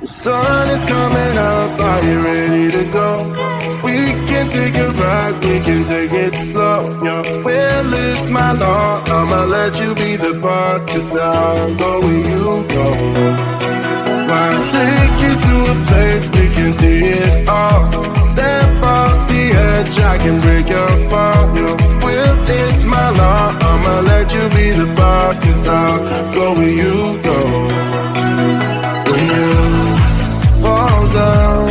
The sun is coming up, are you ready to go? We can take a ride, we can take it slow. Your will is my law, I'ma let you be the boss, 'cause I'll go where you go. I'll take you to a place we can see it all. Step off the edge, I can break your fall. Your will is my law, I'ma let you be the boss, 'cause I'll go where you go. When you fall down,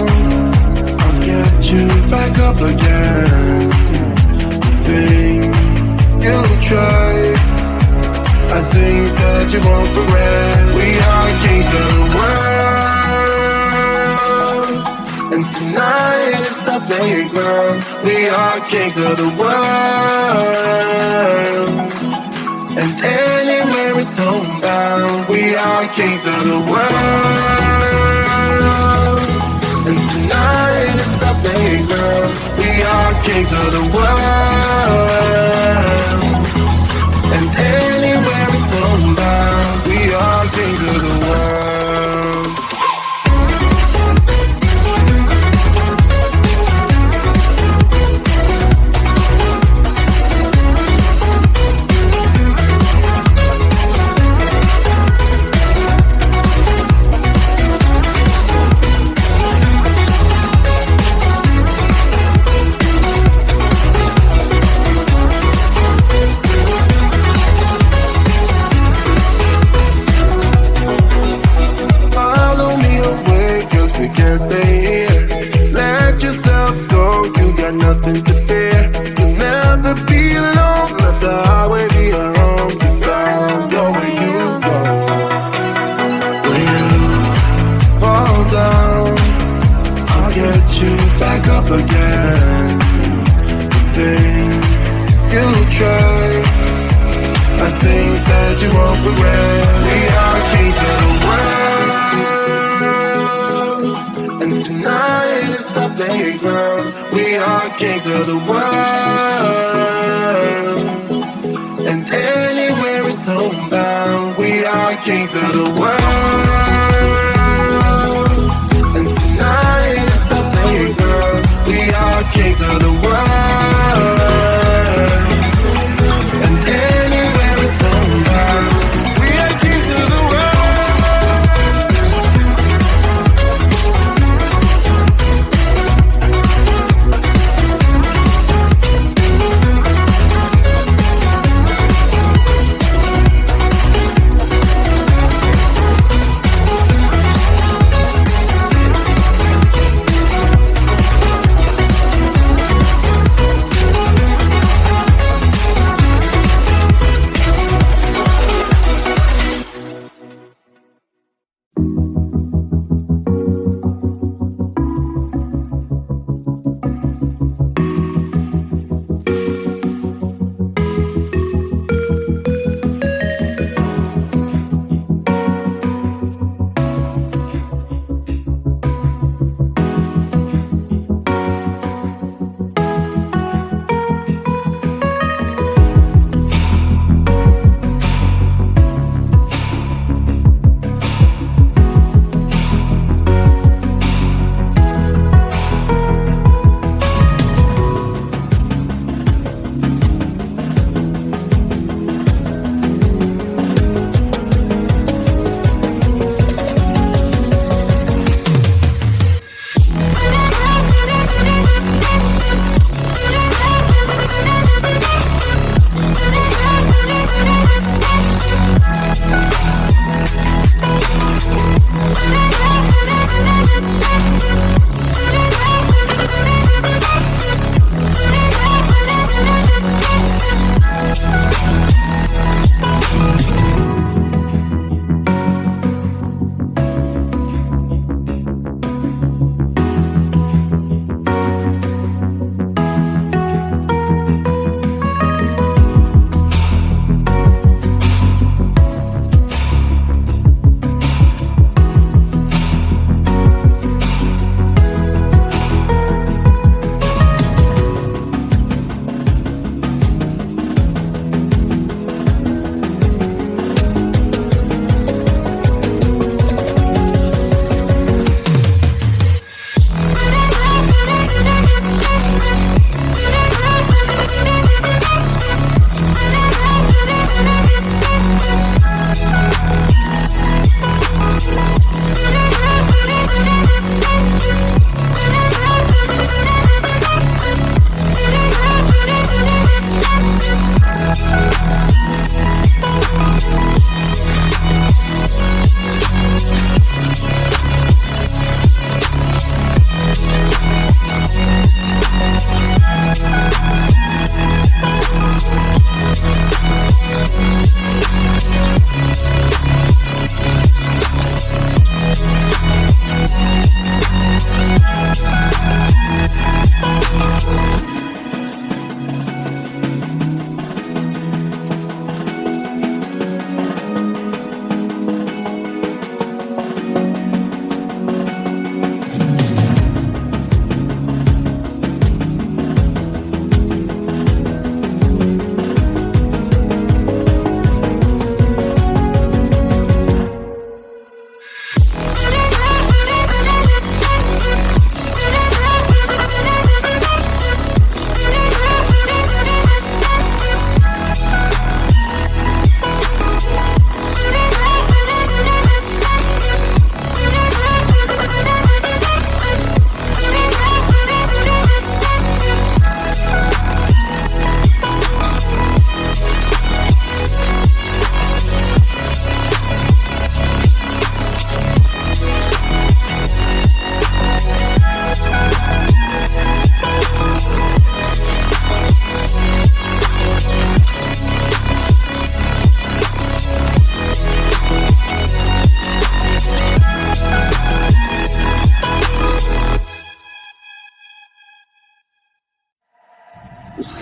I'll get you back up again. Things you try are things that you won't regret. We are kings of the world, and tonight is our playground. We are kings of the world, and anywhere it's homebound. We are kings of the world. We are kings of the world. And anywhere it's homebound, we are kings of the world. Can't stay here. Let yourself go. You got nothing to fear. You'll never be alone. Let the highway be your home. 'Cause I'll go where you go. When you fall down, I'll get you back up again. The things you try are things that you won't regret. We are kings of the world. Tonight is our playground. We are kings of the world. And anywhere it's homebound, we are kings of the world. And tonight is our playground. We are kings of the world. And anywhere it's homebound, we are kings of the world.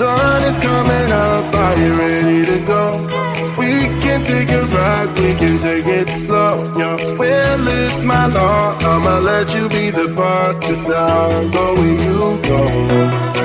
sun is coming up, are you ready to go? We can take it right, we can take it slow. Your will is my law, I'ma let you be the boss, 'cause I'll go where you go.